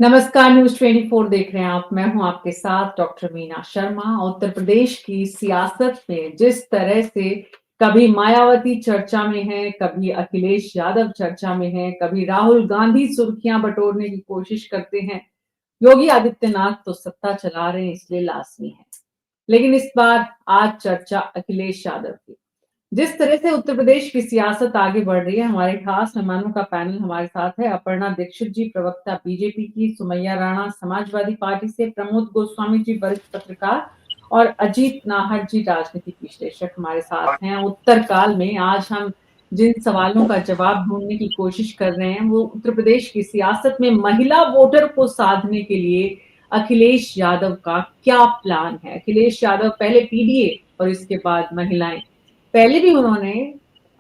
नमस्कार, न्यूज़ 24 देख रहे हैं आप। मैं हूं आपके साथ डॉक्टर मीना शर्मा। उत्तर प्रदेश की सियासत में जिस तरह से कभी मायावती चर्चा में है, कभी अखिलेश यादव चर्चा में है, कभी राहुल गांधी सुर्खियां बटोरने की कोशिश करते हैं, योगी आदित्यनाथ तो सत्ता चला रहे हैं इसलिए लाजमी है। लेकिन इस बार आज चर्चा अखिलेश यादव की। जिस तरह से उत्तर प्रदेश की सियासत आगे बढ़ रही है, हमारे खास मेहमानों का पैनल हमारे साथ है। अपर्णा दीक्षित जी, प्रवक्ता बीजेपी की, सुमैया राणा समाजवादी पार्टी से, प्रमोद गोस्वामी जी वरिष्ठ पत्रकार और अजीत नाहर जी राजनीतिक विश्लेषक हमारे साथ हैं। उत्तर काल में आज हम जिन सवालों का जवाब ढूंढने की कोशिश कर रहे हैं वो उत्तर प्रदेश की सियासत में महिला वोटर को साधने के लिए अखिलेश यादव का क्या प्लान है। अखिलेश यादव पहले पीडीए और इसके बाद महिलाएं। पहले भी उन्होंने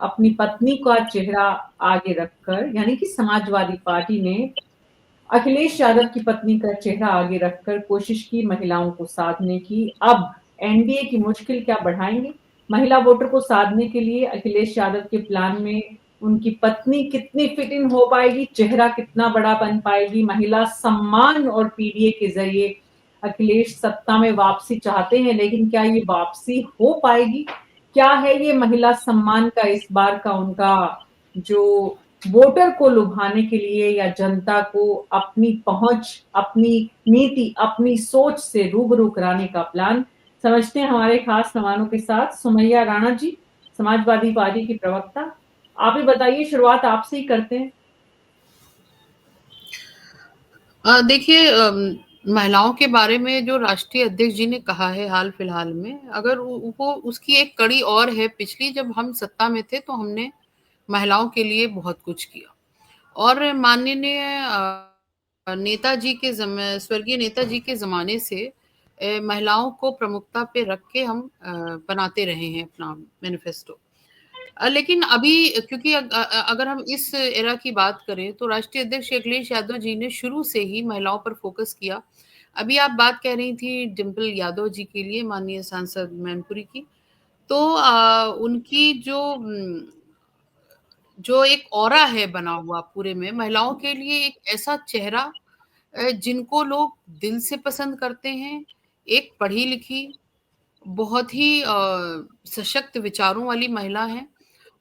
अपनी पत्नी का चेहरा आगे रखकर, यानी कि समाजवादी पार्टी ने अखिलेश यादव की पत्नी का चेहरा आगे रखकर कोशिश की महिलाओं को साधने की। अब एनडीए की मुश्किल क्या बढ़ाएंगे? महिला वोटर को साधने के लिए अखिलेश यादव के प्लान में उनकी पत्नी कितनी फिट इन हो पाएगी, चेहरा कितना बड़ा बन पाएगी? महिला सम्मान और पीडीए के जरिए अखिलेश सत्ता में वापसी चाहते हैं, लेकिन क्या ये वापसी हो पाएगी? क्या है ये महिला सम्मान का इस बार का उनका जो वोटर को लुभाने के लिए या जनता को अपनी पहुंच, अपनी नीति, अपनी सोच से रूबरू कराने का प्लान? समझते हैं हमारे खास मेहमानों के साथ। सुमैया राणा जी, समाजवादी पार्टी की प्रवक्ता, आप ही बताइए, शुरुआत आपसे ही करते हैं। देखिए, महिलाओं के बारे में जो राष्ट्रीय अध्यक्ष जी ने कहा है हाल फिलहाल में, अगर वो उसकी एक कड़ी और है। पिछली जब हम सत्ता में थे तो हमने महिलाओं के लिए बहुत कुछ किया और माननीय नेताजी के स्वर्गीय नेताजी के जमाने से महिलाओं को प्रमुखता पे रख के हम बनाते रहे हैं अपना मैनिफेस्टो। लेकिन अभी क्योंकि अगर हम इस एरा की बात करें तो राष्ट्रीय अध्यक्ष अखिलेश यादव जी ने शुरू से ही महिलाओं पर फोकस किया। अभी आप बात कह रही थी डिम्पल यादव जी के लिए, माननीय सांसद मैनपुरी की। तो उनकी जो एक ऑरा है बना हुआ पूरे में महिलाओं के लिए, एक ऐसा चेहरा जिनको लोग दिल से पसंद करते हैं। एक पढ़ी लिखी, बहुत ही सशक्त विचारों वाली महिला है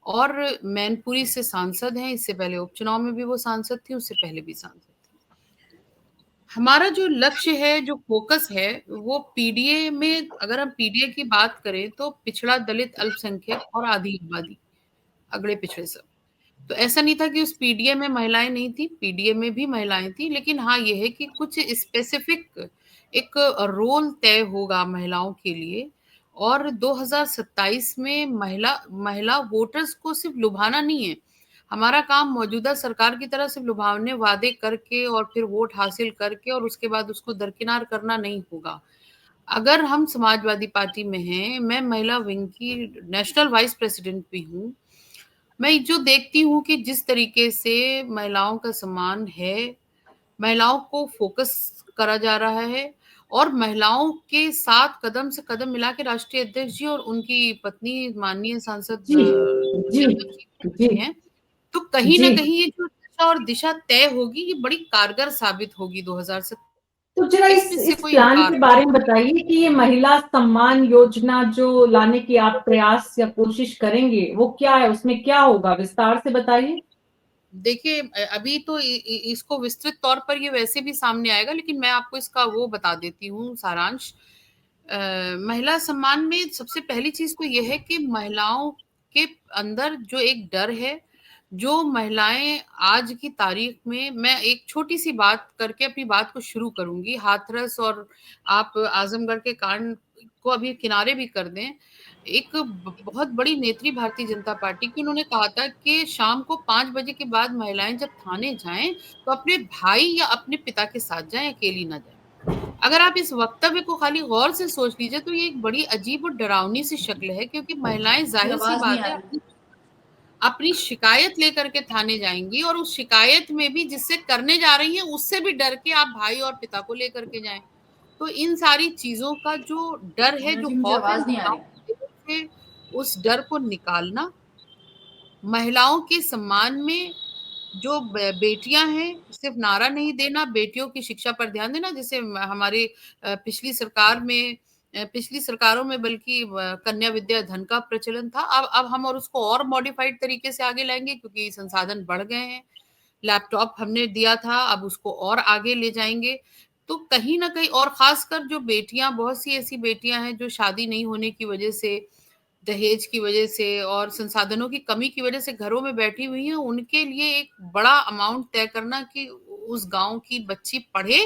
और मैनपुरी से सांसद हैं। इससे पहले उपचुनाव में भी वो सांसद थी, उससे पहले भी सांसद थी। हमारा जो लक्ष्य है, जो फोकस है, वो पीडीए में, अगर हम पीडीए की बात करें तो पिछड़ा, दलित, अल्पसंख्यक और आदि आबादी, अगड़े पिछड़े सब। तो ऐसा नहीं था कि उस पीडीए में महिलाएं नहीं थी, पीडीए में भी महिलाएं थी। लेकिन हाँ, ये है कि कुछ स्पेसिफिक एक रोल तय होगा महिलाओं के लिए। और 2027 में महिला महिला वोटर्स को सिर्फ लुभाना नहीं है। हमारा काम मौजूदा सरकार की तरह सिर्फ लुभावने वादे करके और फिर वोट हासिल करके और उसके बाद उसको दरकिनार करना नहीं होगा। अगर हम समाजवादी पार्टी में हैं, मैं महिला विंग की नेशनल वाइस प्रेसिडेंट भी हूँ। मैं जो देखती हूँ कि जिस तरीके से महिलाओं का सम्मान है, महिलाओं को फोकस करा जा रहा है और महिलाओं के साथ कदम से कदम मिला के राष्ट्रीय अध्यक्ष जी और उनकी पत्नी माननीय सांसद जी, जी, यादव जी जी, खड़ी हैं। तो कहीं जी। ना कहीं ये जो दिशा और दिशा तय होगी, ये बड़ी कारगर साबित होगी 2027 तो जरा में, इस इससे इस कोई प्लान इनकार के नहीं। बारे में बताइए कि ये महिला सम्मान योजना जो लाने की आप प्रयास या कोशिश करेंगे, वो क्या है? उसमें क्या होगा? विस्तार से बताइए। देखिए, अभी तो इसको विस्तृत तौर पर ये वैसे भी सामने आएगा, लेकिन मैं आपको इसका वो बता देती हूँ सारांश। महिला सम्मान में सबसे पहली चीज तो ये है कि महिलाओं के अंदर जो एक डर है, जो महिलाएं आज की तारीख में, मैं एक छोटी सी बात करके अपनी बात को शुरू करूंगी। हाथरस और आप आजमगढ़ के कांड को अभी किनारे भी कर दें। एक बहुत बड़ी नेत्री भारतीय जनता पार्टी की, उन्होंने कहा था कि शाम को 5 बजे के बाद महिलाएं जब थाने जाएं तो अपने भाई या अपने पिता के साथ जाएं, अकेली ना जाएं। अगर आप इस वक्तव्य को खाली गौर से सोच लीजिए तो ये एक बड़ी अजीब और डरावनी सी शक्ल है, क्योंकि महिलाएं की जाहिर सी आवाज नहीं बात आ है रही। अपनी अपनी शिकायत लेकर के थाने जाएंगी और उस शिकायत में भी जिससे करने जा रही हैं उससे भी डर के आप भाई और पिता को लेकर के जाएं। तो इन सारी चीजों का जो डर है, मीना जो जी, मुझे खौफ है, आवाज नहीं आ महिलाओं रही। के दिल से उस डर को निकालना, महिलाओं के सम्मान में जो बेटियां हैं, सिर्फ नारा नहीं देना, बेटियों की शिक्षा पर ध्यान देना, जैसे हमारी पिछली सरकारों में बल्कि कन्या विद्या धन का प्रचलन था। अब हम और उसको और मॉडिफाइड तरीके से आगे लाएंगे, क्योंकि संसाधन बढ़ गए हैं। लैपटॉप हमने दिया था, अब उसको और आगे ले जाएंगे। तो कहीं ना कहीं, और खासकर जो बेटियां, बहुत सी ऐसी बेटियां हैं जो शादी नहीं होने की वजह से, दहेज की वजह से और संसाधनों की कमी की वजह से घरों में बैठी हुई हैं, उनके लिए एक बड़ा अमाउंट तय करना कि उस गांव की बच्ची पढ़े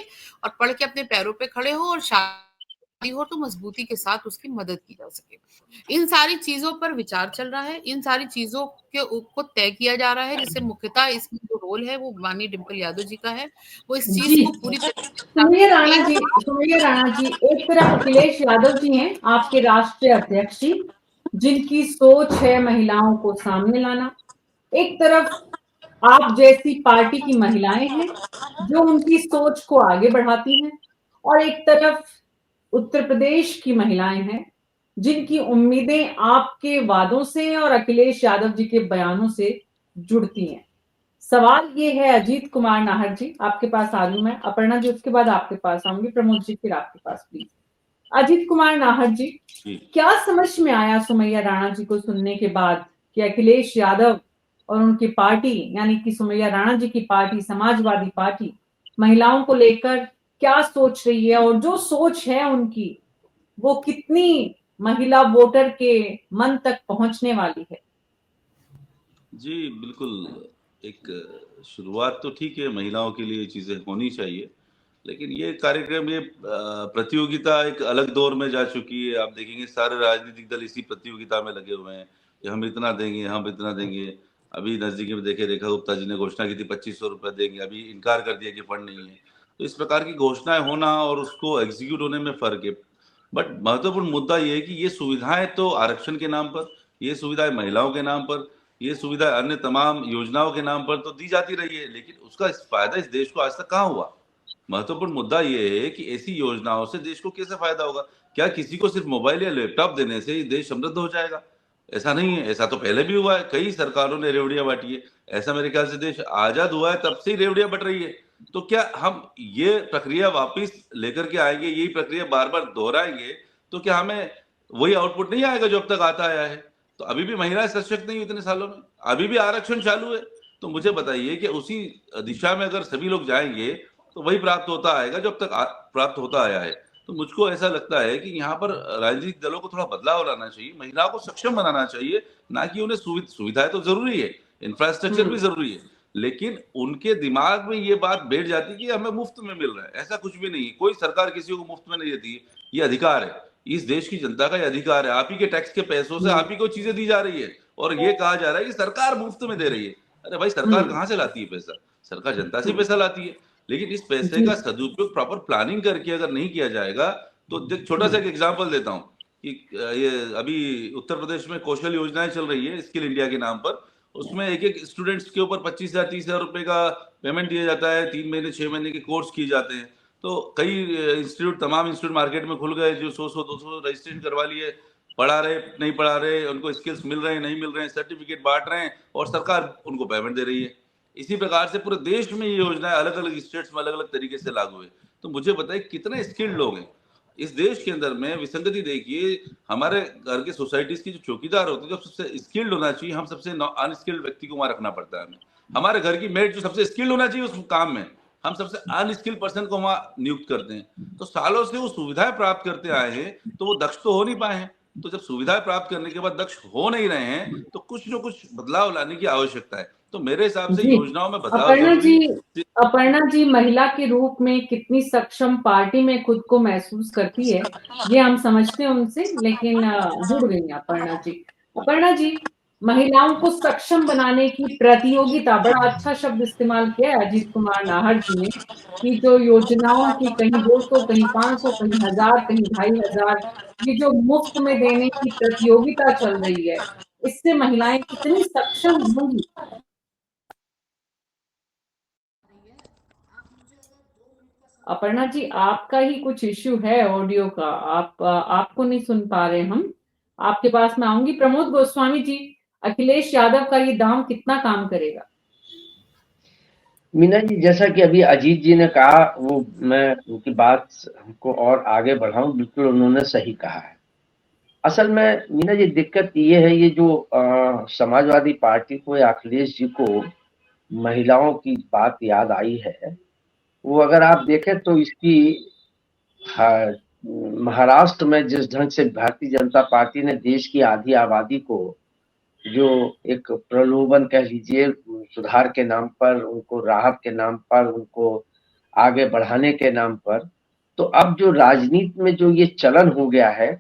और पढ़ के अपने पैरों पे खड़े हो, और शादी हो तो मजबूती के साथ उसकी मदद की जा सके। इन सारी चीजों पर विचार चल रहा है, इन सारी चीजों को तय किया जा रहा है, जिससे मुख्यतः इसमें जो रोल है वो माननीय डिम्पल यादव जी का है। वो इस चीज जी, को पूरी तरह से स्थापित सुनिए राणा जी, एक तरफ अखिलेश यादव जी हैं, आपके राष्ट्रीय अध्यक्ष जी, जिनकी सोच है महिलाओं को सामने लाना। एक तरफ आप जैसी पार्टी की महिलाएं हैं, जो उनकी सोच को आगे बढ़ाती हैं, और एक तरफ उत्तर प्रदेश की महिलाएं हैं, जिनकी उम्मीदें आपके वादों से और अखिलेश यादव जी के बयानों से जुड़ती हैं। सवाल ये है, अजीत कुमार नाहर जी, आपके पास आ रही हूं मैं, अपर्णा जी उसके बाद आपके पास आऊंगी, प्रमोद जी फिर आपके पास प्लीज। अजीत कुमार नाहर जी, क्या समझ में आया सुमैया राणा जी को सुनने के बाद कि अखिलेश यादव और उनकी पार्टी, यानी कि सुमैया राणा जी की पार्टी समाजवादी पार्टी, महिलाओं को लेकर क्या सोच रही है, और जो सोच है उनकी वो कितनी महिला वोटर के मन तक पहुंचने वाली है? जी, बिल्कुल। एक शुरुआत तो ठीक है, महिलाओं के लिए ये चीज़ें होनी चाहिए, लेकिन ये कार्यक्रम, ये प्रतियोगिता एक अलग दौर में जा चुकी है। आप देखेंगे सारे राजनीतिक दल इसी प्रतियोगिता में लगे हुए हैं कि हम इतना देंगे, हम इतना देंगे। अभी नज़दीकी में देखे, रेखा गुप्ता जी ने घोषणा की थी 2500 रुपए देंगे, अभी इनकार कर दिया कि फंड नहीं है। तो इस प्रकार की घोषणाएँ होना और उसको एग्ज़ीक्यूट होने में फ़र्क है। बट महत्वपूर्ण मुद्दा ये है कि ये सुविधाएँ तो आरक्षण के नाम पर, ये सुविधाएँ महिलाओं के नाम पर, ये सुविधा अन्य तमाम योजनाओं के नाम पर तो दी जाती रही है, लेकिन उसका फायदा इस देश को आज तक कहाँ हुआ? महत्वपूर्ण मुद्दा ये है कि ऐसी योजनाओं से देश को कैसे फायदा होगा? क्या किसी को सिर्फ मोबाइल या लैपटॉप देने से ही देश समृद्ध हो जाएगा? ऐसा नहीं है। ऐसा तो पहले भी हुआ है, कई सरकारों ने रेवड़ियां बांटी है। ऐसा मेरे ख्याल से देश आजाद हुआ है तब से ही रेवड़ियां बट रही है। तो क्या हम ये प्रक्रिया वापिस लेकर के आएंगे, यही प्रक्रिया बार बार दोहराएंगे, तो क्या हमें वही आउटपुट नहीं आएगा जो अब तक आता आया है? तो अभी भी महिलाएं सशक्त नहीं हुई इतने सालों में, अभी भी आरक्षण चालू है। तो मुझे बताइए कि उसी दिशा में अगर सभी लोग जाएंगे तो वही प्राप्त होता आएगा जो अब तक प्राप्त होता आया है। तो मुझको ऐसा लगता है कि यहाँ पर राजनीतिक दलों को थोड़ा बदलाव लाना चाहिए, महिलाओं को सक्षम बनाना चाहिए, ना कि उन्हें सुविधाएं तो जरूरी है, इंफ्रास्ट्रक्चर भी जरूरी है, लेकिन उनके दिमाग में ये बात बैठ जाती है कि हमें मुफ्त में मिल रहा है। ऐसा कुछ भी नहीं है, कोई सरकार किसी को मुफ्त में नहीं देती है, ये अधिकार है, इस देश की जनता का ये अधिकार है। आप ही के टैक्स के पैसों से आप ही को चीजें दी जा रही है, और ये कहा जा रहा है कि सरकार मुफ्त में दे रही है। अरे भाई, सरकार कहाँ से लाती है पैसा? सरकार जनता से पैसा लाती है। लेकिन इस पैसे जी। का सदुपयोग प्रॉपर प्लानिंग करके अगर नहीं किया जाएगा, तो छोटा सा एक एग्जांपल देता हूँ कि ये अभी उत्तर प्रदेश में कौशल योजनाएं चल रही है स्किल इंडिया के नाम पर। उसमें एक एक स्टूडेंट्स के ऊपर 25,000 30,000 रुपए का पेमेंट दिया जाता है, 3 महीने 6 महीने के कोर्स किए जाते हैं। तो कई इंस्टीट्यूट, तमाम इंस्टीट्यूट मार्केट में खुल गए, जो 100 200 रजिस्ट्रेशन करवा लिए, पढ़ा रहे नहीं पढ़ा रहे, उनको स्किल्स मिल रहे हैं नहीं मिल रहे हैं, सर्टिफिकेट बांट रहे हैं, और सरकार उनको पेमेंट दे रही है। इसी प्रकार से पूरे देश में ये योजनाएं अलग अलग स्टेट्स में अलग अलग तरीके से लागू है। तो मुझे बताइए कितने स्किल्ड लोग हैं इस देश के अंदर में? विसंगति देखिए, हमारे घर के सोसाइटीज की जो चौकीदार होते हैं, जो सबसे स्किल्ड होना चाहिए, हम सबसे अनस्किल्ड व्यक्ति को वहां रखना पड़ता है हमें। हमारे घर की मेड जो सबसे स्किल्ड होना चाहिए उस काम में, हम सबसे अनस्किल्ड पर्सन को वहां नियुक्त करते हैं। तो सालों से वो सुविधाएं प्राप्त करते आए हैं, तो वो दक्ष तो हो नहीं पाए हैं। तो जब सुविधाएं प्राप्त करने के बाद दक्ष हो नहीं रहे हैं, तो कुछ न कुछ बदलाव लाने की आवश्यकता है। तो मेरे हिसाब से जी, योजनाओं में बदलाव जरूरी। अपर्णा जी महिला के रूप में कितनी सक्षम पार्टी में खुद को महसूस करती है, ये हम समझते हैं उनसे, लेकिन जुड़ गई हैं अपर्णा जी। अपर्णा जी, महिलाओं को सक्षम बनाने की प्रतियोगिता, बड़ा अच्छा शब्द इस्तेमाल किया है अजीत कुमार नाहर जी ने, कि जो योजनाओं की कहीं 200 कहीं 500 कहीं 1000 कहीं 2500, ये जो मुफ्त में देने की प्रतियोगिता चल रही है, इससे महिलाएं कितनी सक्षम होंगी? अपर्णा जी, आपका ही कुछ इश्यू है ऑडियो का, आपको नहीं सुन पा रहे हम। आपके पास मैं आऊंगी। प्रमोद गोस्वामी जी, अखिलेश यादव का ये दाम कितना काम करेगा? मीना जी, जैसा कि अभी अजीत जी ने कहा, वो मैं उनकी बात को और आगे बढ़ाऊं, बिल्कुल उन्होंने सही कहा है। असल में मीना जी, दिक्कत ये है, ये जो समाजवादी पार्टी को या अखिलेश जी को महिलाओं की बात याद आई है, वो अगर आप देखें तो इसकी हाँ, महाराष्ट्र में जिस ढंग से भारतीय जनता पार्टी ने देश की आधी आबादी को जो एक प्रलोभन कह लीजिए, सुधार के नाम पर, उनको राहत के नाम पर, उनको आगे बढ़ाने के नाम पर, तो अब जो राजनीति में जो ये चलन हो गया है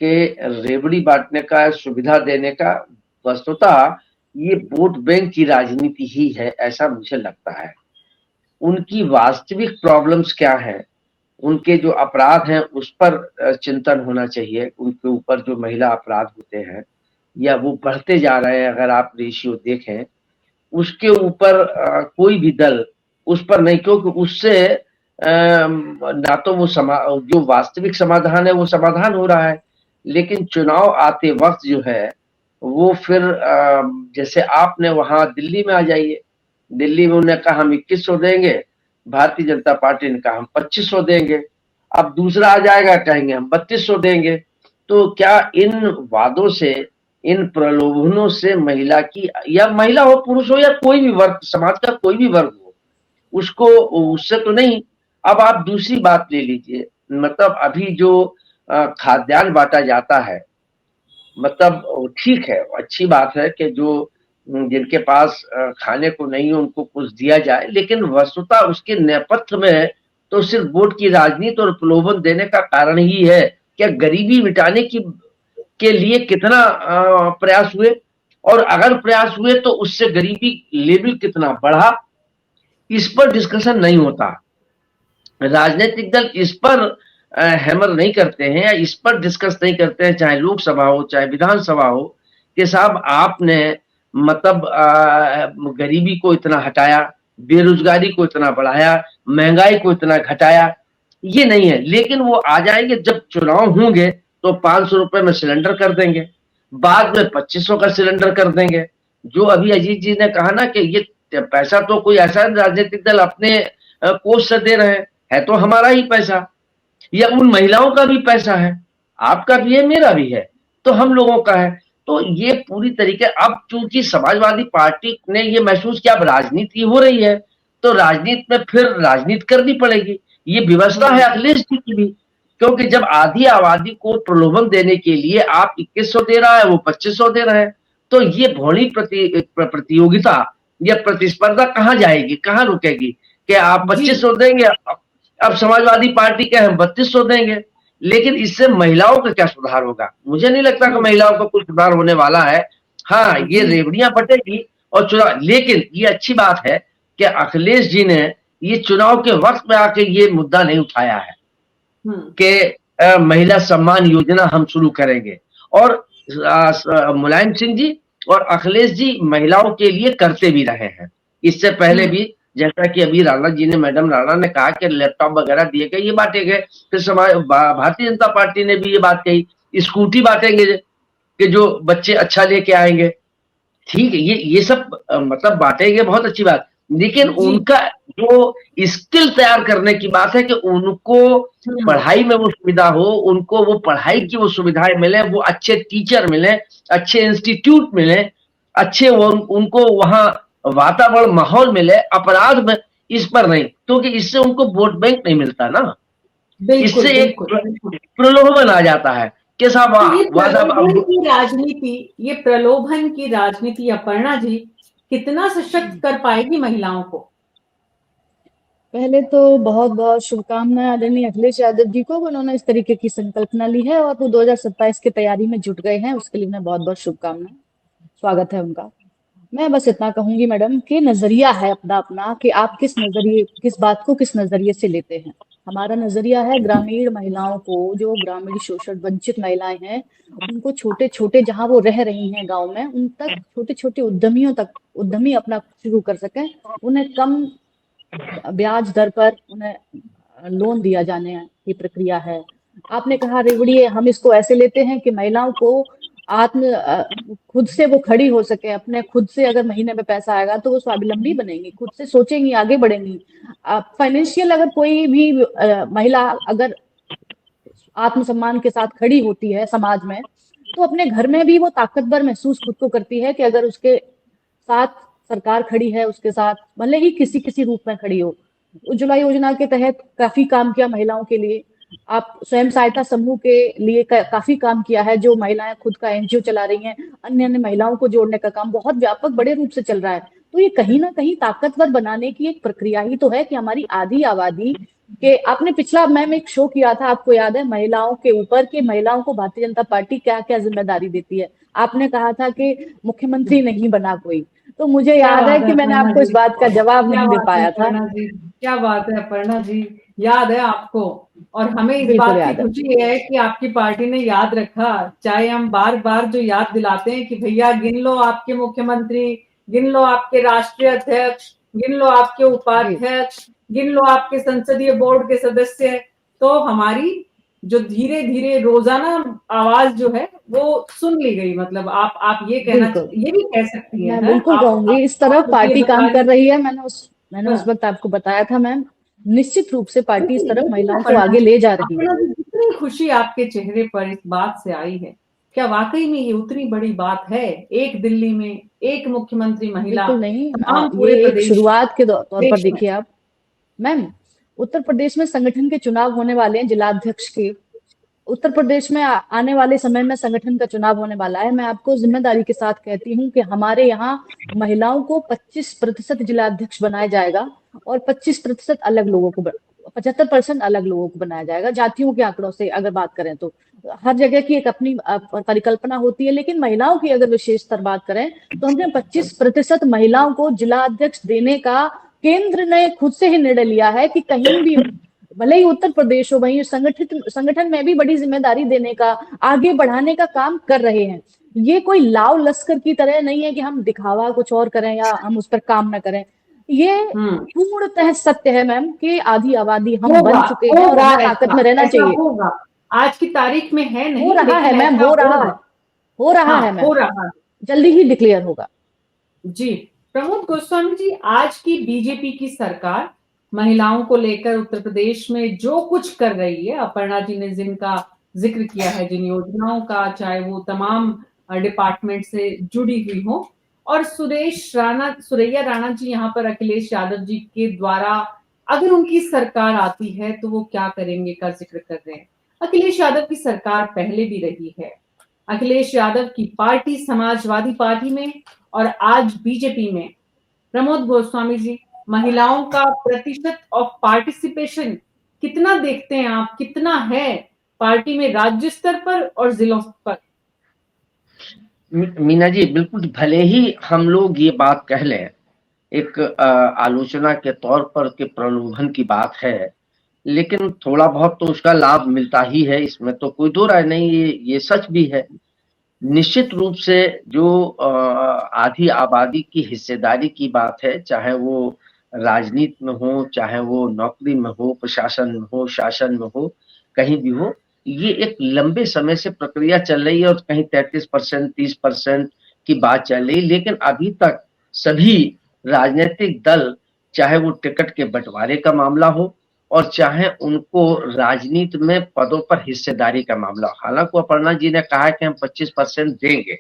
कि रेवड़ी बांटने का, सुविधा देने का, वस्तुतः ये वोट बैंक की राजनीति ही है, ऐसा मुझे लगता है। उनकी वास्तविक प्रॉब्लम्स क्या है, उनके जो अपराध हैं उस पर चिंतन होना चाहिए। उनके ऊपर जो महिला अपराध होते हैं या वो बढ़ते जा रहे हैं, अगर आप रेशियो देखें, उसके ऊपर कोई भी दल उस पर नहीं, क्योंकि उससे ना तो वो जो वास्तविक समाधान है वो समाधान हो रहा है, लेकिन चुनाव आते वक्त जो है वो फिर जैसे आपने वहां दिल्ली में आ जाइए, दिल्ली में उन्होंने कहा हम 2100 देंगे, भारतीय जनता पार्टी ने कहा हम 2500 देंगे, अब दूसरा आ जाएगा कहेंगे हम 3200 देंगे। तो क्या इन वादों से, इन प्रलोभनों से महिला की, या महिला हो, पुरुष हो, या कोई भी वर्ग, समाज का कोई भी वर्ग हो, उसको उससे तो नहीं। अब आप दूसरी बात ले लीजिए, मतलब अभी जो खाद्यान्न बांटा जाता है, मतलब ठीक है, अच्छी बात है कि जो जिनके पास खाने को नहीं है उनको कुछ दिया जाए, लेकिन वस्तुतः उसके नेपथ्य में तो सिर्फ वोट की राजनीति और प्रलोभन देने का कारण ही है। क्या गरीबी मिटाने की के लिए कितना प्रयास हुए, और अगर प्रयास हुए तो उससे गरीबी लेवल कितना बढ़ा, इस पर डिस्कशन नहीं होता। राजनीतिक दल इस पर हैमर नहीं करते हैं या इस पर डिस्कस नहीं करते हैं, चाहे लोकसभा हो चाहे विधानसभा हो, कि साहब आपने मतलब गरीबी को इतना हटाया, बेरोजगारी को इतना बढ़ाया, महंगाई को इतना घटाया, ये नहीं है। लेकिन वो आ जाएंगे जब चुनाव होंगे तो 500 रुपए में सिलेंडर कर देंगे, बाद में 2500 का सिलेंडर कर देंगे। जो अभी अजीत जी ने कहा ना कि ये पैसा तो कोई ऐसा राजनीतिक दल अपने कोष से दे रहे हैं, है तो हमारा ही पैसा, या उन महिलाओं का भी पैसा है, आपका भी है मेरा भी है, तो हम लोगों का है। तो ये पूरी तरीके, अब चूंकि समाजवादी पार्टी ने ये महसूस किया अब राजनीति हो रही है, तो राजनीति में फिर राजनीति करनी पड़ेगी। ये व्यवस्था है अखिलेश जी की भी, क्योंकि जब आधी आबादी को प्रलोभन देने के लिए आप 2100 दे रहा है, वो 2500 दे रहे हैं, तो ये भौली प्रतियोगिता या प्रतिस्पर्धा कहाँ जाएगी, कहाँ रुकेगी? कि आप 2500 देंगे, अब समाजवादी पार्टी के हम 3200 देंगे, लेकिन इससे महिलाओं का क्या सुधार होगा? मुझे नहीं लगता कि महिलाओं का कुछ सुधार होने वाला है। हाँ, ये रेवड़ियां बटेगी और चुनाव, लेकिन ये अच्छी बात है कि अखिलेश जी ने ये चुनाव के वक्त में आके ये मुद्दा नहीं उठाया है कि महिला सम्मान योजना हम शुरू करेंगे। और मुलायम सिंह जी और अखिलेश जी महिलाओं के लिए करते भी रहे हैं, इससे पहले भी, जैसा कि अभी राणा जी ने, मैडम राणा ने कहा कि लैपटॉप वगैरह दिए गए, ये बांटे गए। फिर भारतीय जनता पार्टी ने भी ये बात कही, स्कूटी बांटेंगे कि जो बच्चे अच्छा लेके आएंगे। ठीक है, ये सब मतलब बांटेंगे, बहुत अच्छी बात, लेकिन उनका जो स्किल तैयार करने की बात है कि उनको पढ़ाई में वो सुविधा हो, उनको वो पढ़ाई की वो सुविधाएं मिले, वो अच्छे टीचर मिले, अच्छे इंस्टीट्यूट मिले, अच्छे उनको वहां वातावरण माहौल मिले, अपराध में इस पर नहीं, क्योंकि इससे उनको वोट बैंक नहीं मिलता ना, इससे एक प्रलोभन आ जाता है कि साहब ये प्रलोभन की राजनीति अपर्णा जी कितना सशक्त कर पाएगी महिलाओं को? पहले तो बहुत बहुत शुभकामनाएं आदरणीय अखिलेश यादव जी को, उन्होंने इस तरीके की संकल्पना ली है और वो 2027 की तैयारी में जुट गए हैं, उसके लिए उन्हें बहुत बहुत शुभकामनाएं, स्वागत है उनका। मैं बस इतना कहूंगी मैडम कि नजरिया है अपना अपना कि आप किस बात को किस नजरिए से लेते हैं। हमारा नजरिया है ग्रामीण महिलाओं को, जो ग्रामीण शोषित वंचित महिलाएं हैं, उनको छोटे छोटे, जहां वो रह रही हैं गांव में, उन तक छोटे छोटे उद्यमियों तक, उद्यमी अपना शुरू कर सकें, उन्हें कम ब्याज दर पर उन्हें लोन दिया जाने की प्रक्रिया है। आपने कहा रेवड़ी, हम इसको ऐसे लेते हैं कि महिलाओं को खुद से वो खड़ी हो सके, अपने खुद से अगर महीने में पैसा आएगा तो वो स्वावलंबी बनेंगी, खुद से सोचेंगी, आगे बढ़ेंगी। फाइनेंशियल अगर कोई भी महिला अगर आत्मसम्मान के साथ खड़ी होती है समाज में, तो अपने घर में भी वो ताकतवर महसूस खुद को करती है कि अगर उसके साथ सरकार खड़ी है, उसके साथ भले ही किसी किसी रूप में खड़ी हो। उज्ज्वला योजना के तहत काफी काम किया महिलाओं के लिए। आप स्वयं सहायता समूह के लिए काफी काम किया है, जो महिलाएं खुद का एनजीओ चला रही हैं, अन्य अन्य महिलाओं को जोड़ने का काम बहुत व्यापक बड़े रूप से चल रहा है। तो ये कहीं ना कहीं ताकतवर बनाने की एक प्रक्रिया ही तो है कि हमारी आधी आबादी के, आपने पिछला मैम एक शो किया था, आपको याद है, महिलाओं के ऊपर के महिलाओं को भारतीय जनता पार्टी क्या क्या जिम्मेदारी देती है। आपने कहा था कि मुख्यमंत्री नहीं बना कोई, तो मुझे क्या याद है बात कि है मैंने अपर्णा आपको इस जी, बात का जवाब क्या नहीं दे बात है पाया था। अपर्णा जी, क्या बात है अपर्णा जी, याद है आपको। और हमें इस बिल्कुल बात की याद है। खुशी है कि आपकी पार्टी ने याद रखा। चाहे हम बार बार जो याद दिलाते हैं कि भैया गिन लो आपके मुख्यमंत्री, गिन लो आपके राष्ट्रीय अध्यक्ष, गिन लो आपके जी उपाध्यक्ष, गिन लो आपके संसदीय बोर्ड के सदस्य, तो हमारी जो धीरे धीरे रोजाना आवाज जो है वो सुन ली गई। मतलब आप ये बिल्कुल, ये भी कह सकती मैं हैं बिल्कुल आप कहूंगी, इस तरफ खुद ये पार्टी बता काम रही कर रही है। मैंने उस हाँ, वक्त आपको बताया था मैम, निश्चित रूप से पार्टी इस लेकिन तरफ लेकिन महिलाओं को अपर्णा आगे जी, ले जा रही है। जितनी खुशी आपके चेहरे पर इस बात से आई है, क्या वाकई में ये उतनी बड़ी बात है? एक दिल्ली में एक मुख्यमंत्री महिला, बिल्कुल नहीं, तमाम पूरे ये एक प्रदेश शुरुआत के तौर पर देश में। देखिए आप मैम, उत्तर प्रदेश में संगठन के चुनाव होने वाले हैं, जिलाध्यक्ष के। उत्तर प्रदेश में आने वाले समय में संगठन का चुनाव होने वाला है। मैं आपको जिम्मेदारी के साथ कहती हूँ कि हमारे यहाँ महिलाओं को 25% जिलाध्यक्ष बनाया जाएगा और 25% अलग लोगों को, 75% अलग लोगों को बनाया जाएगा। जातियों के आंकड़ों से अगर बात करें तो हर जगह की एक अपनी परिकल्पना होती है, लेकिन महिलाओं की अगर विशेषतर बात करें तो हमने 25% महिलाओं को जिलाध्यक्ष देने का केंद्र ने खुद से ही निर्णय लिया है कि कहीं भी, भले ही उत्तर प्रदेश हो, वहीं संगठन में भी बड़ी जिम्मेदारी देने का, आगे बढ़ाने का काम कर रहे हैं। ये कोई लाव लश्कर की तरह नहीं है कि हम दिखावा कुछ और करें या हम उस पर काम न करें। ये हम्म, पूर्णतः सत्य है मैम कि आधी आबादी हम होगा, बन चुके हैं और होगा, हमें ताकत ऐसा में रहना ऐसा चाहिए। होगा। आज की तारीख में है हो नहीं, रहा है लेकिन मैम, ऐसा हो रहा है, होगा। हो रहा है हाँ, हो मैम, रहा है। जल्दी ही डिक्लेयर होगा। जी, प्रमोद गोस्वामी जी, आज की बीजेपी की सरकार महिलाओं को लेकर उत्तर प्रदेश में जो कुछ कर रही है, अपर्णा जी ने जिनका जिक्र किया है, जिन योजनाओं का, चाहे वो तमाम डिपार्टमेंट से जुड़ी हुई हो, और सुरैया राणा जी यहाँ पर अखिलेश यादव जी के द्वारा अगर उनकी सरकार आती है तो वो क्या करेंगे का जिक्र कर रहे हैं। अखिलेश यादव की सरकार पहले भी रही है। अखिलेश यादव की पार्टी समाजवादी पार्टी में और आज बीजेपी में, प्रमोद गोस्वामी जी, महिलाओं का प्रतिशत ऑफ पार्टिसिपेशन कितना देखते हैं आप? कितना है पार्टी में राज्य स्तर पर और जिलों पर? मीना जी, बिल्कुल, भले ही हम लोग ये बात कह लें एक आलोचना के तौर पर कि प्रलोभन की बात है, लेकिन थोड़ा बहुत तो उसका लाभ मिलता ही है, इसमें तो कोई दो राय नहीं, ये सच भी है। निश्चित रूप से जो आधी आबादी की हिस्सेदारी की बात है, चाहे वो राजनीति में हो, चाहे वो नौकरी में हो, प्रशासन में हो, शासन में हो, कहीं भी हो, ये एक लंबे समय से प्रक्रिया चल रही है और कहीं 33%, 30% की बात चल रही है, लेकिन अभी तक सभी राजनीतिक दल, चाहे वो टिकट के बंटवारे का मामला हो और चाहे उनको राजनीति में पदों पर हिस्सेदारी का मामला, हालांकि अपर्णा जी ने कहा कि हम 25% देंगे,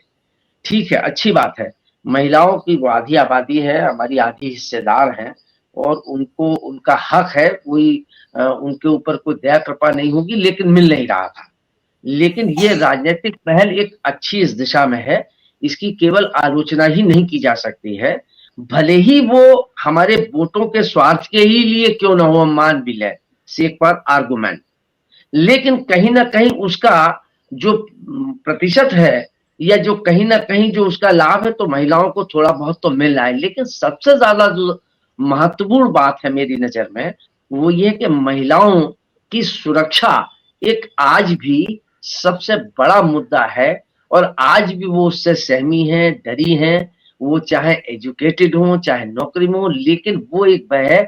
ठीक है, अच्छी बात है। महिलाओं की वो आधी आबादी है, हमारी आधी हिस्सेदार हैं और उनको उनका हक है, कोई उनके ऊपर कोई दया कृपा नहीं होगी, लेकिन मिल नहीं रहा था। लेकिन ये राजनीतिक पहल एक अच्छी इस दिशा में है, इसकी केवल आलोचना ही नहीं की जा सकती है, भले ही वो हमारे वोटों के स्वार्थ के ही लिए क्यों ना हो, हम मान भी लें एक बार आर्गुमेंट, लेकिन कहीं ना कहीं उसका जो प्रतिशत है या जो कहीं ना कहीं जो उसका लाभ है, तो महिलाओं को थोड़ा बहुत तो मिल रहा है। लेकिन सबसे ज्यादा जो महत्वपूर्ण बात है मेरी नजर में, वो ये कि महिलाओं की सुरक्षा एक आज भी सबसे बड़ा मुद्दा है और आज भी वो उससे सहमी है, डरी है, वो चाहे एजुकेटेड हो, चाहे नौकरी में हो, लेकिन वो एक वह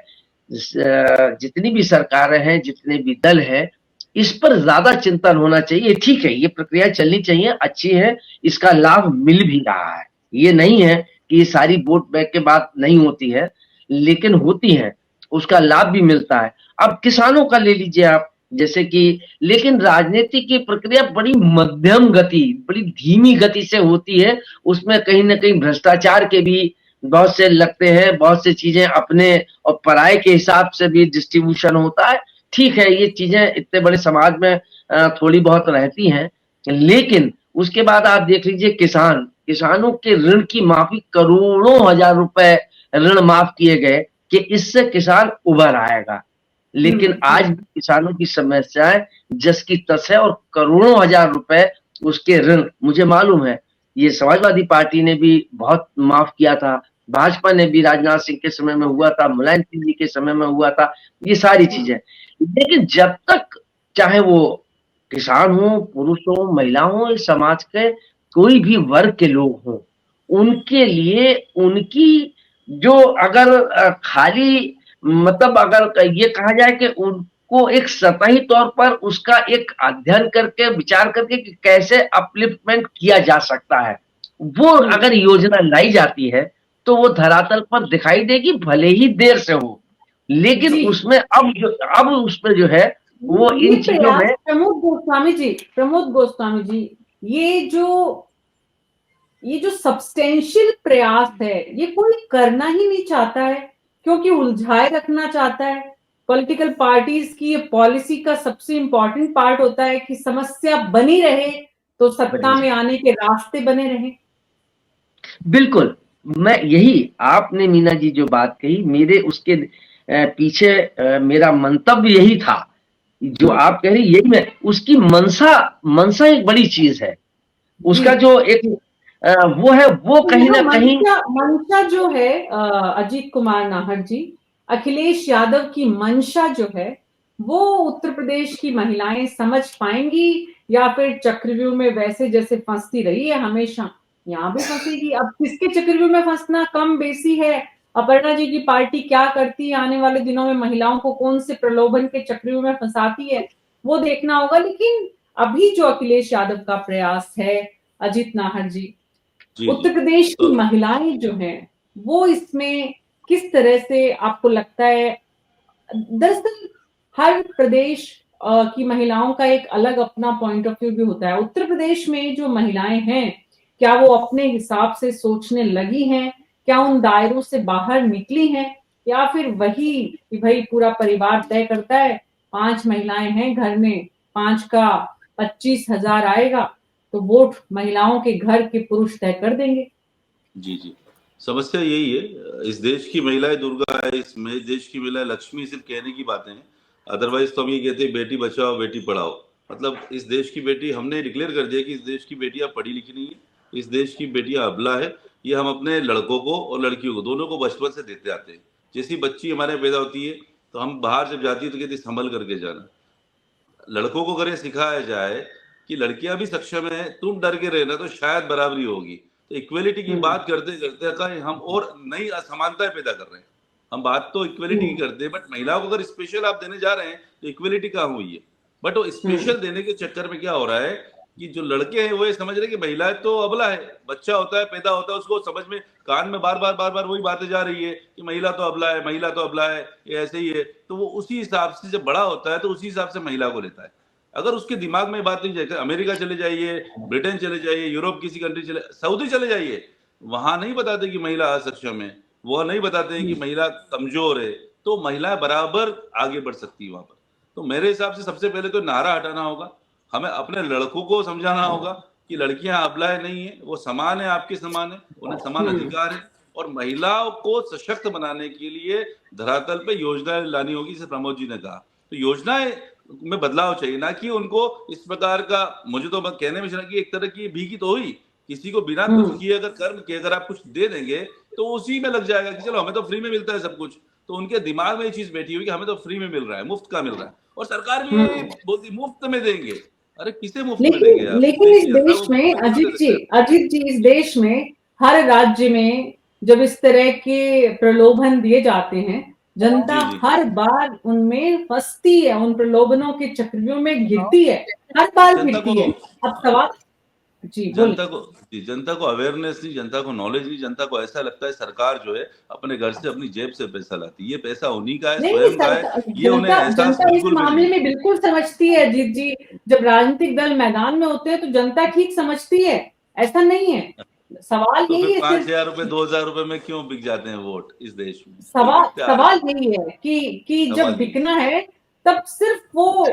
जितनी भी सरकारें हैं, जितने भी दल हैं, इस पर ज्यादा चिंतन होना चाहिए। ठीक है, ये प्रक्रिया चलनी चाहिए, अच्छी है, इसका लाभ मिल भी रहा है, ये नहीं है कि ये सारी वोट बैंक के बात नहीं होती है, लेकिन होती है, उसका लाभ भी मिलता है। अब किसानों का ले लीजिए आप, जैसे कि, लेकिन राजनीति की प्रक्रिया बड़ी मध्यम गति, बड़ी धीमी गति से होती है, उसमें कहीं ना कहीं भ्रष्टाचार के भी बहुत से लगते हैं, बहुत से चीजें अपने और पराये के हिसाब से भी डिस्ट्रीब्यूशन होता है। ठीक है, ये चीजें इतने बड़े समाज में थोड़ी बहुत रहती हैं, लेकिन उसके बाद आप देख लीजिए किसानों के ऋण की माफी, करोड़ों हजार रुपए ऋण माफ किए गए कि इससे किसान उभर आएगा। लेकिन आज भी किसानों की समस्याएं जस की तस है, और करोड़ों हजार रुपए उसके ऋण, मुझे मालूम है ये समाजवादी पार्टी ने भी बहुत माफ किया था, भाजपा ने भी राजनाथ सिंह के समय में हुआ था, मुलायम सिंह जी के समय में हुआ था, ये सारी चीजें। लेकिन जब तक चाहे वो किसान हो, पुरुष हो, महिला हो, इस समाज के कोई भी वर्ग के लोग हों, उनके लिए उनकी जो अगर खाली मतलब अगर ये कहा जाए कि उनको एक सतही तौर पर उसका एक अध्ययन करके, विचार करके कि कैसे अपलिफ्टमेंट किया जा सकता है, वो अगर योजना लाई जाती है तो वो धरातल पर दिखाई देगी, भले ही देर से हो, लेकिन उसमें अब उसमें जो है वो इन चीजों में। प्रमोद गोस्वामी जी, ये जो सब्सटेंशियल प्रयास है, ये कोई करना ही नहीं चाहता है, क्योंकि उलझाए रखना चाहता है। पॉलिटिकल पार्टीज की ये पॉलिसी का सबसे इंपॉर्टेंट पार्ट होता है कि समस्या बनी रहे तो सत्ता में आने के रास्ते बने रहे। बिल्कुल, मैं यही, आपने मीना जी जो बात कही, मेरे उसके पीछे मेरा मंतव्य यही था, जो आप कह रही, यही मैं, उसकी मंशा एक बड़ी चीज है, उसका जो एक वो है, वो कहीं ना कहीं मंशा जो है अजीत कुमार नाहर जी, अखिलेश यादव की मंशा जो है, वो उत्तर प्रदेश की महिलाएं समझ पाएंगी, या फिर चक्रव्यूह में वैसे जैसे फंसती रही है हमेशा, यहाँ भी फंसेगी। अब किसके चक्रव्यूह में फंसना कम बेसी है, अपर्णा जी की पार्टी क्या करती है आने वाले दिनों में, महिलाओं को कौन से प्रलोभन के चक्रव्यूह में फंसाती है, वो देखना होगा। लेकिन अभी जो अखिलेश यादव का प्रयास है, अजीत नाहर जी, उत्तर प्रदेश की महिलाएं जो हैं, वो इसमें किस तरह से आपको लगता है? दरअसल हर प्रदेश की महिलाओं का एक अलग अपना पॉइंट ऑफ व्यू भी होता है। उत्तर प्रदेश में जो महिलाएं हैं, क्या वो अपने हिसाब से सोचने लगी हैं? क्या उन दायरों से बाहर निकली हैं, या फिर वही कि भाई पूरा परिवार तय करता है, 5 महिलाएं हैं घर में, 5 का 25,000 आएगा तो वोट महिलाओं के घर के पुरुष तय कर देंगे? जी जी, समस्या यही है। इस देश की महिलाएं दुर्गा है, इस देश की महिलाएं लक्ष्मी सिर्फ कहने की बातें हैं, अदरवाइज तो हम ये कहते हैं बेटी बचाओ बेटी पढ़ाओ। मतलब इस देश की बेटी, हमने डिक्लेयर कर दिया कि इस देश की बेटियां पढ़ी लिखी नहीं है, इस देश की बेटियां अबला है। ये हम अपने लड़कों को और लड़कियों को दोनों को बचपन से देते आते हैं। जैसी बच्ची हमारे पैदा होती है तो हम बाहर जब जाती है तो कहती संभल करके जाना। लड़कों को अगर ये सिखाया जाए कि लड़कियां भी सक्षम है, तुम डर के रहना तो शायद बराबरी होगी। तो इक्वलिटी की बात करते करते हम और नई असमानताएं पैदा कर रहे हैं। हम बात तो इक्वलिटी की करते हैं, बट महिलाओं को अगर स्पेशल आप देने जा रहे हैं तो इक्वलिटी कहाँ हुई है? बट वो स्पेशल देने के चक्कर में क्या हो रहा है कि जो लड़के हैं वो ये समझ रहे हैं कि महिला तो अबला है, बच्चा होता है, पैदा होता है, उसको समझ में कान में बार बार वही बातें जा रही है कि महिला तो अबला है, महिला तो अबला है, ये ऐसे ही है। तो वो उसी हिसाब से जब बड़ा होता है तो उसी हिसाब से महिला को लेता है। अगर उसके दिमाग में बात नहीं जाए, अमेरिका चले जाइए, ब्रिटेन चले जाइए, यूरोप किसी कंट्री चले, सऊदी चले जाइए, वहां नहीं बताते कि महिला असक्षम है, वो नहीं बताते हैं कि महिला कमजोर है, तो महिलाएं बराबर आगे बढ़ सकती है वहां पर। तो मेरे हिसाब से सबसे पहले तो नारा हटाना होगा, हमें अपने लड़कों को समझाना होगा कि लड़कियां अबलाएं नहीं है, वो समान है, आपके समान है, उन्हें समान अधिकार है, और महिलाओं को सशक्त बनाने के लिए धरातल पे योजनाएं लानी होगी, जैसे प्रमोद जी ने कहा। तो योजनाएं में बदलाव चाहिए, ना कि उनको इस प्रकार का, मुझे तो कहने में कि एक तरह की भीगी तो हुई, किसी को बिना कुछ किए अगर कर्म किए अगर आप कुछ दे देंगे तो उसी में लग जाएगा कि चलो हमें तो फ्री में मिलता है सब कुछ। तो उनके दिमाग में ये चीज बैठी हुई कि हमें तो फ्री में मिल रहा है, मुफ्त का मिल रहा है, और सरकार भी बोलती मुफ्त में देंगे। अरे किसे मुफ्त में देंगे आप? लेकिन इस देश में अजीत जी इस देश में हर राज्य में जब इस तरह के प्रलोभन दिए जाते हैं जनता जी, जी। हर बार उनमें फंसती है, उन प्रलोभनों के चक्रव्यूह में गिरती है, हर बार जनता गिरती है। को अब सवाल जी बोलिए। जनता को अवेयरनेस नहीं, जनता को नॉलेज नहीं, जनता को ऐसा लगता है सरकार जो है अपने घर से अपनी जेब से पैसा लाती है। ये पैसा उन्हीं का है, नहीं स्वयं का है, ये उन्हें जनता एहसास जनता इस बिल्कुल भी मामले नहीं में है। बिल्कुल समझती है अजीत जी। जब राजनीतिक दल मैदान में होते हैं तो जनता ठीक समझती है, ऐसा नहीं है। सवाल तो फिर यही है, सिर्फ 5,000 रुपए 2,000 रुपए में क्यों बिक जाते हैं वोट इस देश में? क्यों सवाल बिकते आ रहे सवाल हैं? यही है कि जब सवाल यही बिकना है तब सिर्फ वो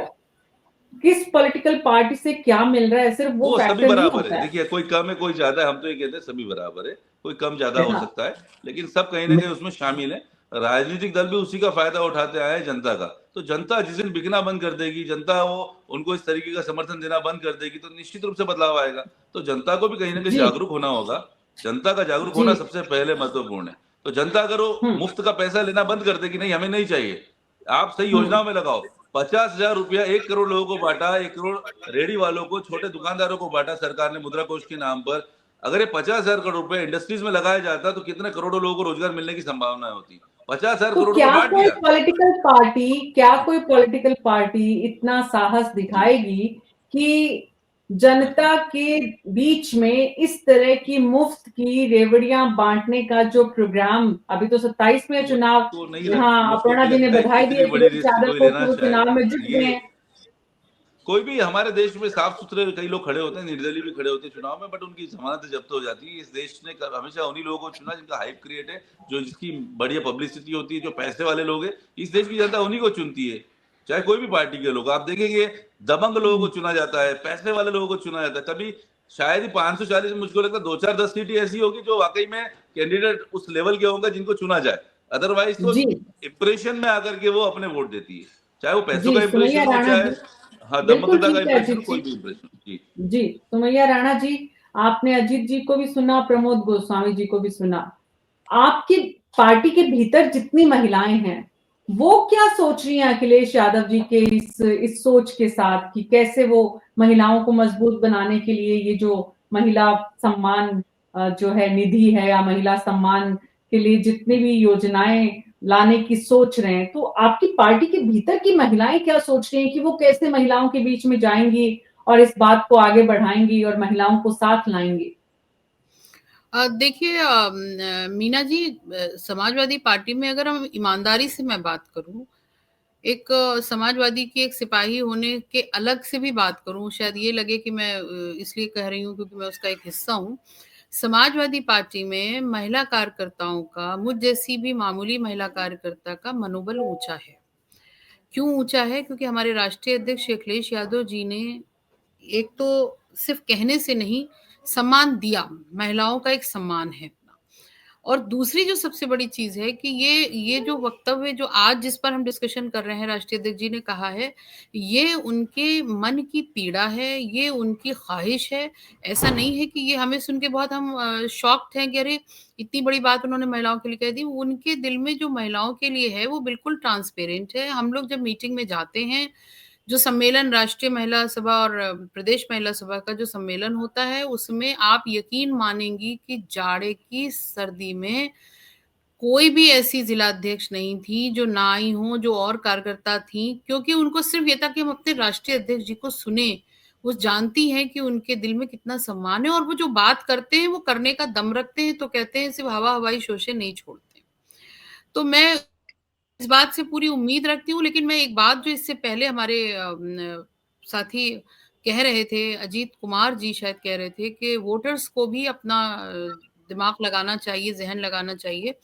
किस पॉलिटिकल पार्टी से क्या मिल रहा है, सिर्फ वो वो सभी फैक्टर नहीं बराबर होता है। है। देखिए, कोई कम है, कोई ज्यादा है, हम तो ये कहते हैं सभी बराबर है। कोई कम ज्यादा हो हाँ, सकता है, लेकिन सब कहीं ना कहीं उसमें शामिल है। राजनीतिक दल भी उसी का फायदा उठाते आए हैं, जनता का। तो जनता जिस दिन बिकना बंद कर देगी, जनता वो उनको इस तरीके का समर्थन देना बंद कर देगी, तो निश्चित रूप से बदलाव आएगा। तो जनता को भी कहीं ना कहीं जी जागरूक होना होगा। जनता का जागरूक जी होना सबसे पहले महत्वपूर्ण है। तो जनता अगर वो हम्म मुफ्त का पैसा लेना बंद कर देगी, नहीं हमें नहीं चाहिए, आप सही हम्म योजनाओं में लगाओ। 50,000 रुपया 1 करोड़ लोगों को बांटा, 1 करोड़ रेडी वालों को, छोटे दुकानदारों को बांटा सरकार ने मुद्रा कोष के नाम पर। अगर ये 50,000 करोड़ रुपए इंडस्ट्रीज में लगाया जाता तो कितने करोड़ों लोगों को रोजगार मिलने की संभावना होती। 50,000 तो करोड़ रुपए बांट दिया। क्या कोई पॉलिटिकल पार्टी इतना साहस दिखाएगी कि जनता के बीच में इस तरह की मुफ्त की रेवड़ियां बांटने का जो प्रोग्राम, अभी तो 27 में वो चुनाव, तो नहीं हाँ मुझको अपर्णा नहीं जी ने लगता है कि बधाई दी इतनी बड़ी अखिलेश रिस्क यादव कोई को लेना कि वो चाहे। चुनाव में जुट गए ये हैं। कोई भी हमारे देश में साफ सुथरे कई लोग खड़े होते हैं, निर्दलीय भी खड़े होते हैं चुनाव में, बट उनकी जमानत जब्त हो जाती है। इस देश ने हमेशा उन्हीं लोगों को चुना जिनका हाइप क्रिएट है, जो जिसकी बढ़िया पब्लिसिटी होती है, जो पैसे वाले लोग हैं। इस देश की जनता उन्हीं को चुनती है, चाहे कोई भी पार्टी के लोग। आप देखेंगे दबंग लोगों को चुना जाता है, पैसे वाले लोगों को चुना जाता है। कभी शायद ही 540 में मुझको लगता है 2-4-10 सीटें ऐसी होगी जो वाकई में कैंडिडेट उस लेवल के होंगे जिनको चुना जाए। अदरवाइज तो जी इंप्रेशन में आकर के वो अपने वोट देती है, चाहे वो पैसों जी का सुमैया इंप्रेशन हो, राणा चाहे जी, हाँ बिल्कुल दमकता का ठीक है इंप्रेशन, अजीत कोई जी। भी इंप्रेशन। जी जी सुमैया राणा जी, आपने अजीत जी को भी सुना, प्रमोद गोस्वामी जी को भी सुना। आपकी पार्टी के भीतर जितनी महिलाएं हैं वो क्या सोच रही हैं अखिलेश यादव जी के इस सोच के साथ कि कैसे वो महिलाओं को मजबूत बनाने के लिए ये जो महिला सम्मान जो है निधि है या महिला सम्मान के लिए जितनी भी योजनाएं लाने की सोच रहे हैं, तो आपकी पार्टी के भीतर की महिलाएं क्या सोच रही हैं कि वो कैसे महिलाओं के बीच में जाएंगी और इस बात को आगे बढ़ाएंगी और महिलाओं को साथ लाएंगी? देखिए मीना जी, समाजवादी पार्टी में अगर हम ईमानदारी से मैं बात करूं, एक समाजवादी की एक सिपाही होने के अलग से भी बात करूं, शायद ये लगे कि मैं इसलिए कह रही हूं क्योंकि मैं उसका एक हिस्सा हूं। समाजवादी पार्टी में महिला कार्यकर्ताओं का, मुझ जैसी भी मामूली महिला कार्यकर्ता का मनोबल ऊंचा है। क्यों ऊंचा है? क्योंकि हमारे राष्ट्रीय अध्यक्ष अखिलेश यादव जी ने एक तो सिर्फ कहने से नहीं, सम्मान दिया, महिलाओं का एक सम्मान है। और दूसरी जो सबसे बड़ी चीज है कि ये जो वक्तव्य जो आज जिस पर हम डिस्कशन कर रहे हैं, राष्ट्रीय अध्यक्ष जी ने कहा है, ये उनके मन की पीड़ा है, ये उनकी ख्वाहिश है। ऐसा नहीं है कि ये हमें सुन के बहुत हम शॉक्ड हैं कि अरे इतनी बड़ी बात उन्होंने महिलाओं के लिए कह दी। उनके दिल में जो महिलाओं के लिए है वो बिल्कुल ट्रांसपेरेंट है। हम लोग जब मीटिंग में जाते हैं, जो सम्मेलन राष्ट्रीय महिला सभा और प्रदेश महिला सभा का जो सम्मेलन होता है, उसमें आप यकीन मानेंगी कि जाड़े की सर्दी में कोई भी ऐसी जिला अध्यक्ष नहीं थी जो ना आई हो, जो और कार्यकर्ता थी, क्योंकि उनको सिर्फ ये था कि हम अपने राष्ट्रीय अध्यक्ष जी को सुने। वो जानती हैं कि उनके दिल में कितना सम्मान है, और वो जो बात करते हैं वो करने का दम रखते हैं। तो कहते हैं सिर्फ हवा हवाई शोषे नहीं छोड़ते। तो मैं इस बात से पूरी उम्मीद रखती हूँ। लेकिन मैं एक बात जो इससे पहले हमारे साथी कह रहे थे, अजीत कुमार जी शायद कह रहे थे कि वोटर्स को भी अपना दिमाग लगाना चाहिए, जहन लगाना चाहिए,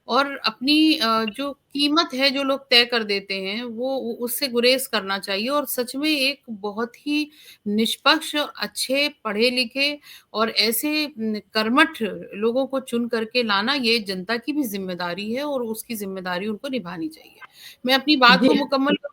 और अपनी जो कीमत है जो लोग तय कर देते हैं वो उससे गुरेज करना चाहिए। और सच में एक बहुत ही निष्पक्ष और अच्छे पढ़े लिखे और ऐसे कर्मठ लोगों को चुन करके लाना, ये जनता की भी जिम्मेदारी है और उसकी जिम्मेदारी उनको निभानी चाहिए। मैं अपनी बात जी को मुकम्मल करूं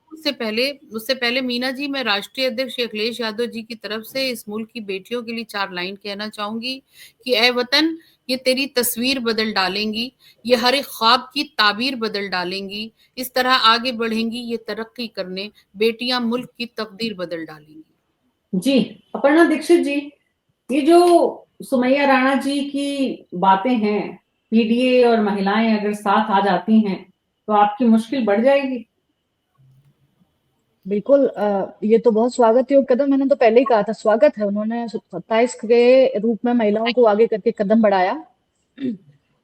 उससे पहले मीना जी, मैं राष्ट्रीय अध्यक्ष अखिलेश यादव जी की तरफ से इस मुल्क की बेटियों के लिए 4 लाइन कहना चाहूंगी कि ऐ वतन, ये तेरी तस्वीर बदल डालेंगी, ये हर एक ख्वाब की ताबीर बदल डालेंगी, इस तरह आगे बढ़ेंगी ये तरक्की करने, बेटियां मुल्क की तकदीर बदल डालेंगी। जी अपर्णा दीक्षित जी, ये जो सुमैया राणा जी की बातें हैं, पीडीए और महिलाएं अगर साथ आ जाती हैं तो आपकी मुश्किल बढ़ जाएगी। बिल्कुल ये तो बहुत स्वागत योग्य कदम, मैंने तो पहले ही कहा था स्वागत है, उन्होंने 27 के रूप में महिलाओं को आगे करके कदम बढ़ाया।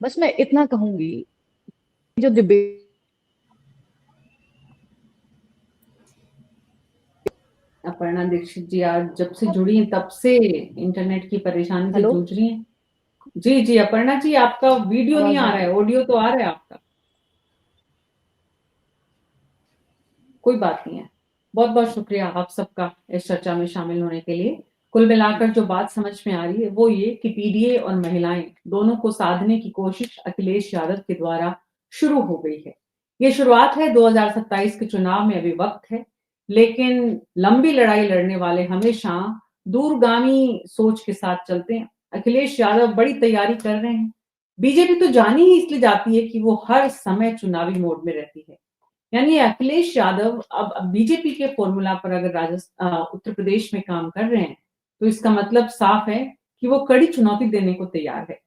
बस मैं इतना कहूंगी, जो डिबेट अपर्णा दीक्षित जी आज जब से जुड़ी हैं तब से इंटरनेट की परेशानी से हेलो, जूझ रही हैं। जी जी अपर्णा जी, आपका वीडियो नहीं आवाज आ रहा है, ऑडियो तो आ रहा है आपका। कोई बात नहीं है। बहुत बहुत शुक्रिया आप सबका इस चर्चा में शामिल होने के लिए। कुल मिलाकर जो बात समझ में आ रही है वो ये कि पीडीए और महिलाएं दोनों को साधने की कोशिश अखिलेश यादव के द्वारा शुरू हो गई है। ये शुरुआत है, 2027 के चुनाव में अभी वक्त है, लेकिन लंबी लड़ाई लड़ने वाले हमेशा दूरगामी सोच के साथ चलते हैं। अखिलेश यादव बड़ी तैयारी कर रहे हैं। बीजेपी तो जानी ही इसलिए जाती है कि वो हर समय चुनावी मोड में रहती है। यानी अखिलेश यादव अब बीजेपी के फॉर्मूला पर अगर उत्तर प्रदेश में काम कर रहे हैं तो इसका मतलब साफ है कि वो कड़ी चुनौती देने को तैयार है।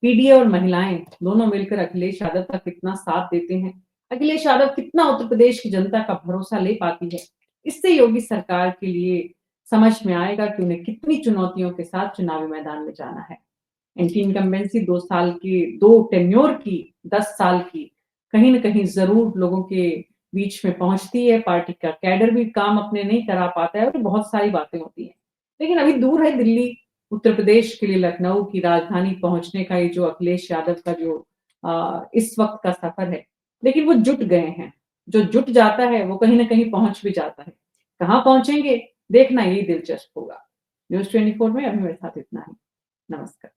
पीडीए और महिलाएं दोनों मिलकर अखिलेश यादव का कितना साथ देते हैं, अखिलेश यादव कितना उत्तर प्रदेश की जनता का भरोसा ले पाती है, इससे योगी सरकार के लिए समझ में आएगा कि उन्हें कितनी चुनौतियों के साथ चुनावी मैदान में जाना है। एंटी इनकम्बेंसी 2 साल की, 2 टेन्योर की, 10 साल की कहीं न कहीं जरूर लोगों के बीच में पहुंचती है। पार्टी का कैडर भी काम अपने नहीं करा पाता है और बहुत सारी बातें होती हैं। लेकिन अभी दूर है दिल्ली, उत्तर प्रदेश के लिए लखनऊ की राजधानी पहुंचने का ये जो अखिलेश यादव का जो इस वक्त का सफर है, लेकिन वो जुट गए हैं। जो जुट जाता है वो कहीं ना कहीं पहुंच भी जाता है। कहाँ पहुंचेंगे देखना यही दिलचस्प होगा। न्यूज़ 24 में अभी मेरे साथ इतना ही। नमस्कार।